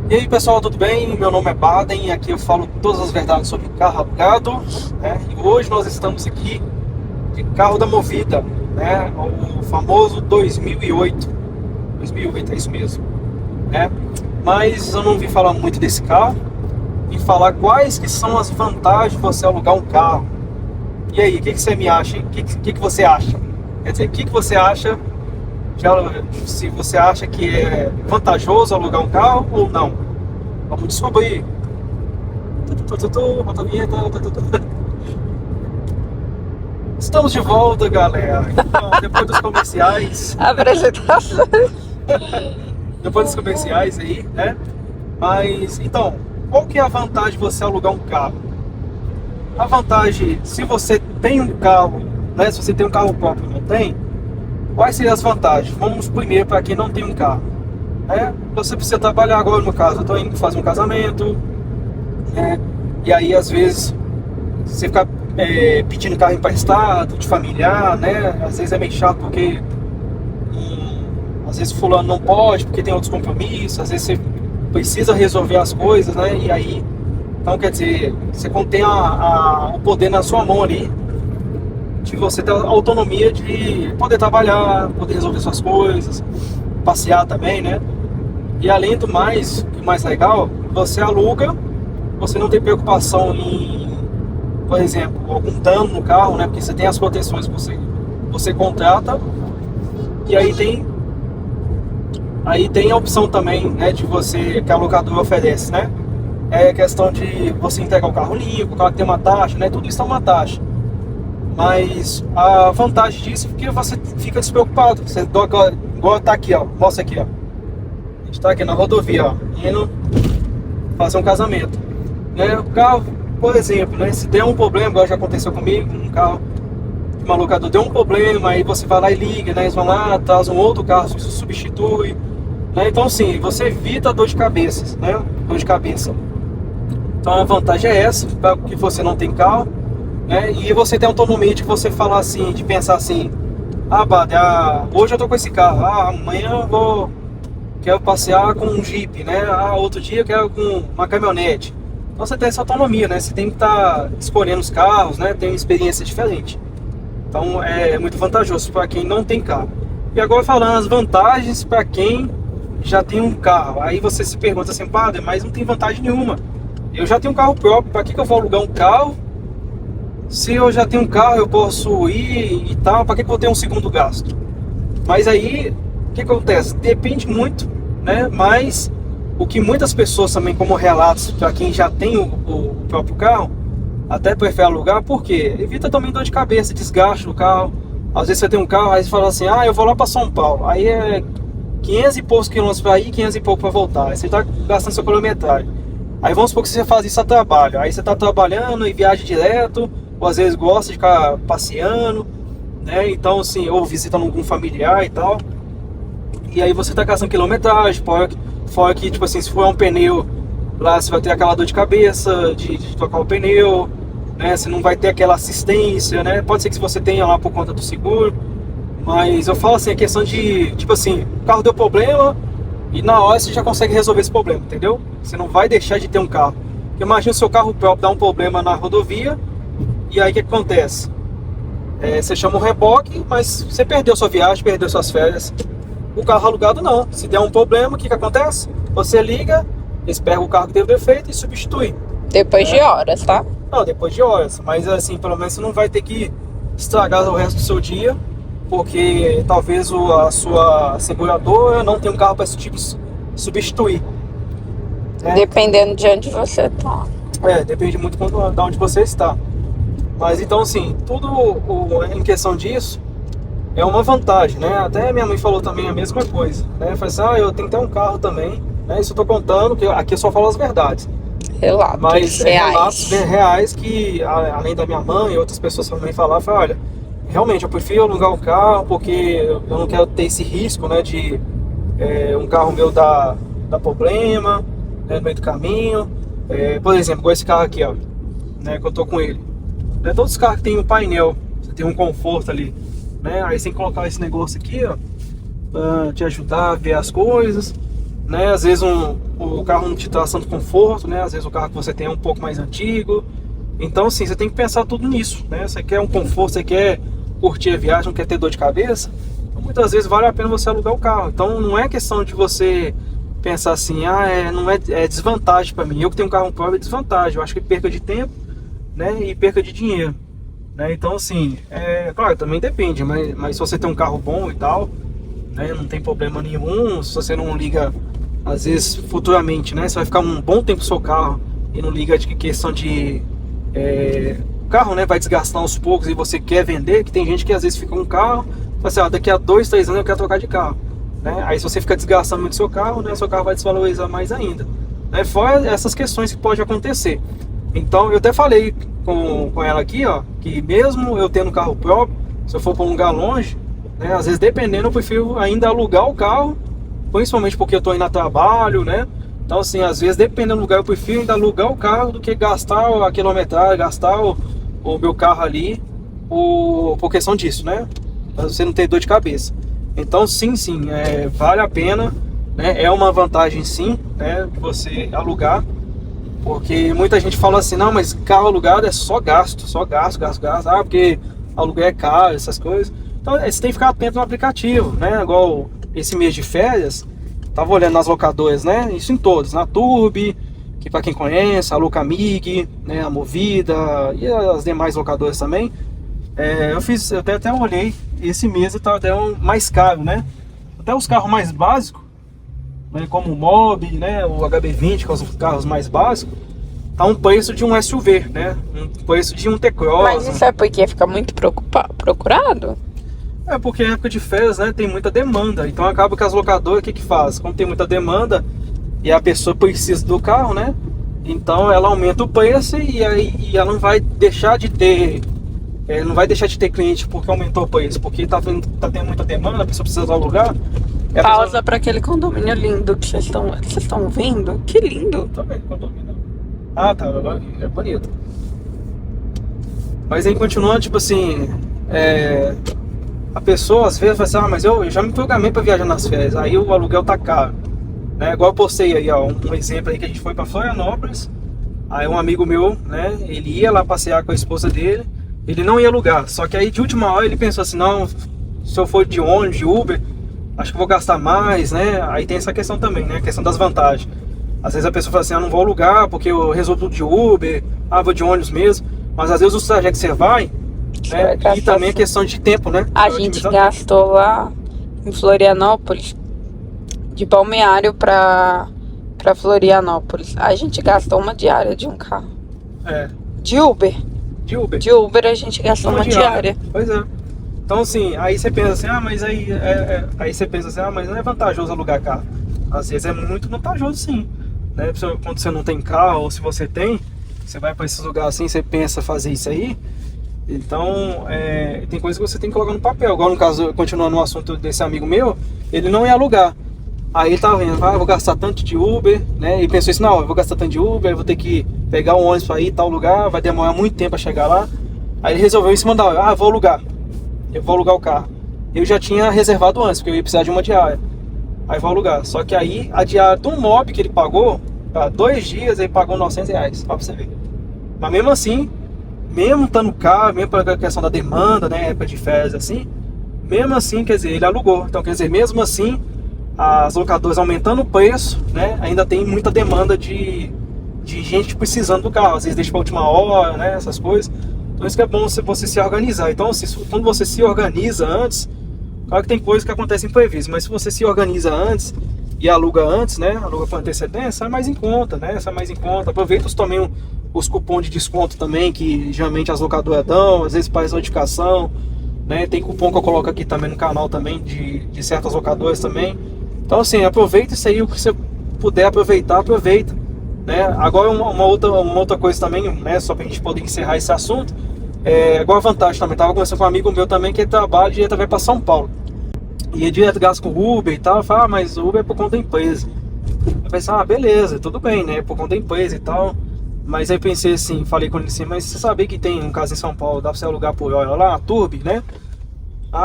E aí pessoal, tudo bem? Meu nome é Baden e aqui eu falo todas as verdades sobre carro alugado, né? E hoje nós estamos aqui de carro da Movida, né? O famoso 2008. 2008 é isso mesmo, né? Mas eu não vim falar muito desse carro, vim falar quais que são as vantagens de você alugar um carro. E aí, o que você me acha, hein? O que você acha? Quer dizer, o que você acha? Se você acha que é vantajoso alugar um carro ou não? Vamos descobrir. Bota a vinheta. Estamos de volta, galera. Então, depois dos comerciais. Apresentação. Depois dos comerciais aí, né? Mas, então, qual que é a vantagem de você alugar um carro? A vantagem, se você tem um carro, né? Se você tem um carro próprio e não tem, quais seriam as vantagens? Vamos primeiro para quem não tem um carro, né? Você precisa trabalhar agora, no caso, eu estou indo fazer um casamento, né? E aí às vezes você fica pedindo carro emprestado, de familiar, né? Às vezes é meio chato porque às vezes fulano não pode porque tem outros compromissos, às vezes você precisa resolver as coisas, né? E aí, então quer dizer, você contém o poder na sua mão ali, de você ter a autonomia de poder trabalhar, poder resolver suas coisas, passear também, né? E além do mais, o mais legal, você aluga, você não tem preocupação em, por exemplo, algum dano no carro, né? Porque você tem as proteções que você contrata. E aí tem a opção também, né, de você, que a locadora oferece, né? É questão de você entregar o carro limpo, o carro tem uma taxa, né? Tudo isso é uma taxa. Mas a vantagem disso é que você fica despreocupado. Você igual tá aqui, ó. Mostra aqui, ó. A gente tá aqui na rodovia, ó, indo fazer um casamento, né? O carro, por exemplo, né? Se der um problema, igual já aconteceu comigo, um carro de uma locadora deu um problema, aí você vai lá e liga, né? Eles vão lá, traz um outro carro, substitui, né? Então, assim, você evita dor de cabeça, né? Dor de cabeça. Então, a vantagem é essa, para que você não tem carro, né? E você tem autonomia de você falar assim, de pensar assim: Bade, hoje eu tô com esse carro, amanhã quero passear com um Jeep, né? Outro dia eu quero com uma caminhonete. Então você tem essa autonomia, né? Você tem que estar escolhendo os carros, né? Tem uma experiência diferente. Então é muito vantajoso para quem não tem carro. E agora falando as vantagens para quem já tem um carro. Aí você se pergunta assim: Padre, mas não tem vantagem nenhuma. Eu já tenho um carro próprio, para que eu vou alugar um carro? Se eu já tenho um carro, eu posso ir e tal, para que eu vou ter um segundo gasto? Mas aí, o que acontece? Depende muito, né? Mas o que muitas pessoas também, como relatos, para quem já tem o próprio carro, até prefere alugar, porque evita também dor de cabeça, desgaste do carro. Às vezes você tem um carro, aí você fala assim: eu vou lá para São Paulo. Aí é 500 e poucos quilômetros para ir, 500 e pouco para voltar. Aí você está gastando sua quilometragem. Aí vamos supor que você faz isso a trabalho. Aí você está trabalhando e viaja direto, ou às vezes gosta de ficar passeando, né? Então assim, ou visitando algum familiar e tal. E aí você está gastando quilometragem, fora que, tipo assim, se for um pneu, lá você vai ter aquela dor de cabeça de trocar o pneu, né? Você não vai ter aquela assistência, né? Pode ser que você tenha lá por conta do seguro, mas eu falo assim, a questão de, tipo assim, o carro deu problema e na hora você já consegue resolver esse problema, entendeu? Você não vai deixar de ter um carro. Porque imagina o seu carro próprio dar um problema na rodovia, e aí o que acontece? Você chama o reboque, mas você perdeu sua viagem, perdeu suas férias. O carro alugado não. Se der um problema, o que acontece? Você liga, eles pegam o carro que teve defeito e substituem. Depois de horas, tá? Não, depois de horas. Mas assim, pelo menos você não vai ter que estragar o resto do seu dia, porque talvez a sua seguradora não tenha um carro para substituir. Né? Dependendo de onde você tá. Depende muito de onde você está. Mas então assim, tudo em questão disso é uma vantagem, né? Até minha mãe falou também a mesma coisa, né? Falei assim: eu tenho que ter um carro também, né? Isso eu tô contando, que aqui eu só falo as verdades. Relatos Mas reais. relatos reais que, além da minha mãe e outras pessoas também falaram, olha, realmente eu prefiro alugar um carro porque eu não quero ter esse risco, né? De um carro meu dar problema, né, no meio do caminho. Por exemplo, com esse carro aqui, ó, né? Que eu tô com ele. Todos os carros que tem um painel, você tem um conforto ali, né? Aí você tem que colocar esse negócio aqui, ó, pra te ajudar a ver as coisas, né? Às vezes o carro não te traz tanto conforto, né? Às vezes o carro que você tem é um pouco mais antigo. Então, assim, você tem que pensar tudo nisso, né? Você quer um conforto, você quer curtir a viagem, não quer ter dor de cabeça. Então, muitas vezes vale a pena você alugar o carro. Então, não é questão de você pensar assim, não é, é desvantagem para mim. Eu que tenho um carro próprio é desvantagem. Eu acho que perca de tempo, né? E perca de dinheiro, né? Então, assim, claro, também depende. Mas se você tem um carro bom e tal, né? Não tem problema nenhum. Se você não liga, às vezes, futuramente, né? Você vai ficar um bom tempo no seu carro e não liga de questão de... o carro, né, vai desgastar aos poucos e você quer vender, que tem gente que às vezes fica com um carro, fala assim, daqui a 2, 3 anos eu quero trocar de carro, né? Aí se você fica desgastando muito seu carro, né, seu carro vai desvalorizar mais ainda, né? Fora essas questões que pode acontecer. Então eu até falei com ela aqui, ó, que mesmo eu tendo carro próprio, se eu for para um lugar longe, né, às vezes dependendo eu prefiro ainda alugar o carro, principalmente porque eu tô indo a trabalho, né? Então, assim, às vezes, dependendo do lugar, eu prefiro ainda alugar o carro do que gastar a quilometragem, gastar o meu carro ali por questão disso, né? Pra você não ter dor de cabeça. Então, sim, vale a pena, né? É uma vantagem, sim, né? De você alugar. Porque muita gente fala assim, não, mas carro alugado é só gasto. Porque aluguel é caro, essas coisas. Então, você tem que ficar atento no aplicativo, né? Igual esse mês de férias... Tava olhando nas locadoras, né? Isso em todas, na Turbi, que para quem conhece, a Locamig, né? A Movida e as demais locadoras também. Eu até olhei, esse mês tá até mais caro, né? Até os carros mais básicos, né? Como o Mobi, né? O HB20, que são os carros mais básicos, tá um preço de um SUV, né? Um preço de um T-Cross. Mas isso é porque fica muito procurado? É porque em época de férias, né, tem muita demanda. Então acaba que as locadoras, o que faz? Como tem muita demanda e a pessoa precisa do carro, né? Então ela aumenta o preço e ela não vai deixar de ter... cliente porque aumentou o preço. Porque tá tendo muita demanda, a pessoa precisa alugar. Pausa para aquele condomínio lindo que vocês estão vendo. Que lindo! Tô vendo condomínio. Ah, tá. É bonito. Mas aí continua, tipo assim... A pessoa às vezes vai assim, mas eu já me programei para viajar nas férias, aí o aluguel tá caro, né? Igual eu postei aí, ó, um exemplo aí que a gente foi para Florianópolis, aí um amigo meu, né, ele ia lá passear com a esposa dele, ele não ia alugar, só que aí de última hora ele pensou assim, não, se eu for de ônibus, de Uber, acho que vou gastar mais, né? Aí tem essa questão também, né, a questão das vantagens. Às vezes a pessoa fala assim, não vou alugar porque eu resolvo tudo de Uber, vou de ônibus mesmo, mas às vezes o trajeto que você vai, né? E também a questão de tempo, né? A gente gastou lá em Florianópolis, de Balneário pra Florianópolis. A gente gastou uma diária de um carro. De Uber. De Uber a gente gastou uma diária. Pois é. Então assim, aí você pensa assim, mas aí você pensa assim, mas não é vantajoso alugar carro. Às vezes é muito vantajoso, sim, né? Quando você não tem carro, ou se você tem, você vai para esses lugares assim, você pensa fazer isso aí. Então, tem coisas que você tem que colocar no papel. Agora, no caso, continuando no assunto desse amigo meu, ele não ia alugar. Aí ele tava vendo, vou gastar tanto de Uber, né? E pensou assim, não, eu vou gastar tanto de Uber, eu vou ter que pegar um ônibus para ir em tal lugar, vai demorar muito tempo para chegar lá. Aí ele resolveu em cima da hora, eu vou alugar o carro. Eu já tinha reservado antes, porque eu ia precisar de uma diária. Aí vou alugar. Só que aí, a diária do Mob que ele pagou, para 2 dias, ele pagou R$900, só pra você ver. Mas mesmo assim, mesmo estando caro, mesmo pela questão da demanda, né, época de férias assim, mesmo assim, quer dizer, ele alugou. Então, quer dizer, mesmo assim, as locadoras aumentando o preço, né, ainda tem muita demanda de gente precisando do carro. Às vezes deixa para última hora, né, essas coisas. Então isso que é bom você se organizar. Então, quando você se organiza antes, claro que tem coisas que acontecem imprevistas, mas se você se organiza antes e aluga antes, né, aluga com antecedência, sai mais em conta, né, Aproveita os cupons de desconto também, que geralmente as locadoras dão, às vezes faz notificação, né? Tem cupom que eu coloco aqui também no canal também, de certas locadoras também. Então assim, aproveita isso aí, o que você puder aproveitar, aproveita, né? Agora uma outra coisa também, né? Só pra gente poder encerrar esse assunto, agora a vantagem também, tava conversando com um amigo meu também, que ele trabalha direto vai para São Paulo. E é direto gasto com Uber e tal, eu falo, mas o Uber é por conta da empresa. Eu pensei, beleza, tudo bem, né? Por conta da empresa e tal. Mas aí eu pensei assim, falei com ele assim, mas você sabia que tem um caso em São Paulo, dá pra você alugar por hora lá, a Turbi, né?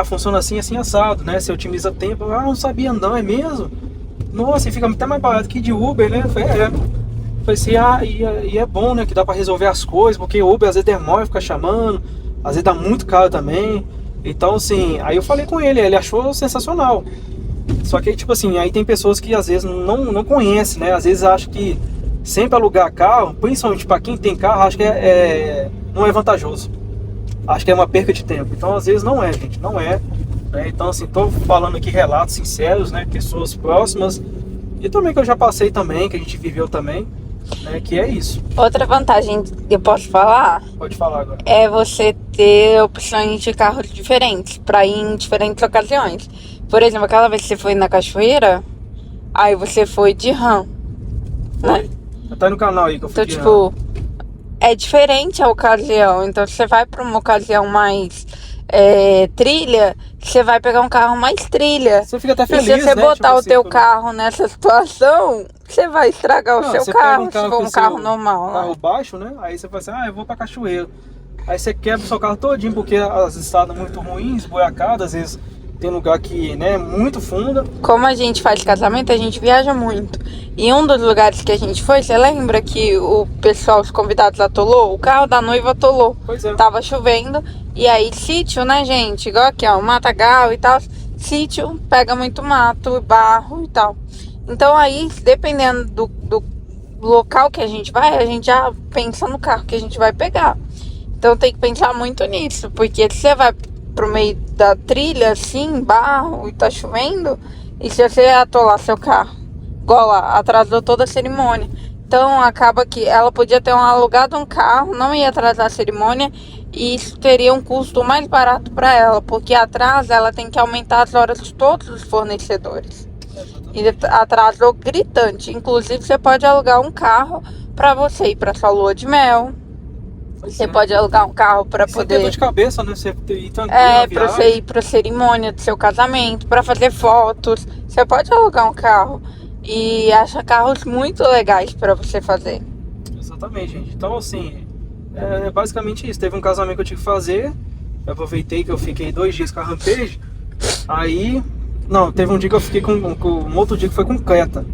Funciona assim, assim, assado, né? Você otimiza tempo. Não sabia não, é mesmo? nossa, e fica até mais barato que de Uber, né? Eu falei, Falei assim, e é bom, né? Que dá pra resolver as coisas, porque Uber às vezes demora, fica chamando, às vezes dá muito caro também. Então, assim, aí eu falei com ele achou sensacional. Só que, tipo assim, aí tem pessoas que às vezes não conhecem, né? Às vezes acham que sempre alugar carro, principalmente pra quem tem carro, acho que não é vantajoso. Acho que é uma perca de tempo. Então, às vezes não é, gente, não é. Né? Então, assim, tô falando aqui relatos sinceros, né? Pessoas próximas. E também que eu já passei também, que a gente viveu também. Né, que é isso. Outra vantagem que eu posso falar? Pode falar agora. É você ter opções de carros diferentes para ir em diferentes ocasiões. Por exemplo, aquela vez que você foi na cachoeira, aí você foi de RAM. Né? Tá no canal aí que eu fui então, tipo, é diferente a ocasião. Então, se você vai para uma ocasião mais trilha, você vai pegar um carro mais trilha. Você fica até feliz, e se você né? botar tipo o teu carro nessa situação, você vai estragar o seu carro, se for um carro normal. Carro baixo, né? Aí você fala assim, eu vou pra cachoeira. Aí você quebra o seu carro todinho, porque as estradas muito ruins, esburacada, às vezes tem lugar que, né, muito funda. Como a gente faz casamento, a gente viaja muito. E um dos lugares que a gente foi, você lembra que o pessoal, os convidados atolou? O carro da noiva atolou. Pois é. Tava chovendo. E aí, sítio, né, gente? Igual aqui, ó, matagal e tal. Sítio pega muito mato, barro e tal. Então aí, dependendo do local que a gente vai, a gente já pensa no carro que a gente vai pegar. Então tem que pensar muito nisso. Porque se você vai pro meio da trilha, assim, barro, e tá chovendo, e se você atolar seu carro, igual lá, atrasou toda a cerimônia. Então acaba que ela podia ter alugado um carro, não ia atrasar a cerimônia, e isso teria um custo mais barato para ela, porque atrás ela tem que aumentar as horas de todos os fornecedores. E atrasou gritante. Inclusive você pode alugar um carro para você ir para sua lua de mel. Você pode alugar um carro para poder... Você dor de cabeça, né? Você ir tranquilo para você ir para cerimônia do seu casamento, para fazer fotos. Você pode alugar um carro e acha carros muito legais para você fazer. Exatamente, gente. Então, assim, é basicamente isso. Teve um casamento que eu tive que fazer. Eu aproveitei que eu fiquei 2 dias com a Rampage. Aí... Não, teve um dia que eu fiquei um outro dia que foi com Creta.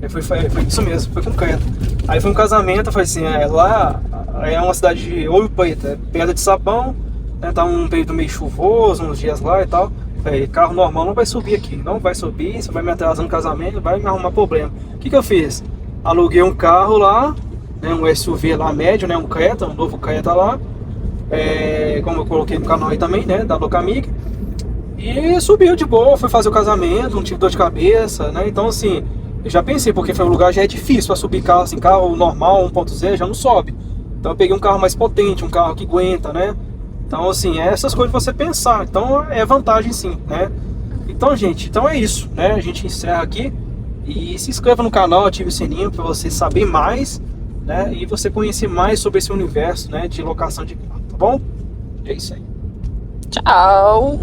Foi isso mesmo, foi com Creta. Aí foi um casamento, eu falei assim, lá é uma cidade de Ouro Preto, pedra de sabão, né, tá um período meio chuvoso, uns dias lá e tal. Falei, carro normal não vai subir aqui, não vai subir, você vai me atrasar no casamento, vai me arrumar problema. O que eu fiz? Aluguei um carro lá, né, um SUV lá médio, né, um Creta, um novo Creta lá, como eu coloquei no canal aí também, né, da Locamic. E subiu de boa, fui fazer o casamento, não tive dor de cabeça, né, então assim... Eu já pensei, porque foi um lugar já é difícil para subir carro, assim, carro normal, 1.0 já não sobe. Então eu peguei um carro mais potente, um carro que aguenta, né? Então assim, essas coisas você pensar. Então é vantagem sim, né? Então, gente, então é isso, né? A gente encerra aqui. E se inscreva no canal, ative o sininho para você saber mais, né? E você conhecer mais sobre esse universo, né? De locação de carro, tá bom? É isso aí. Tchau!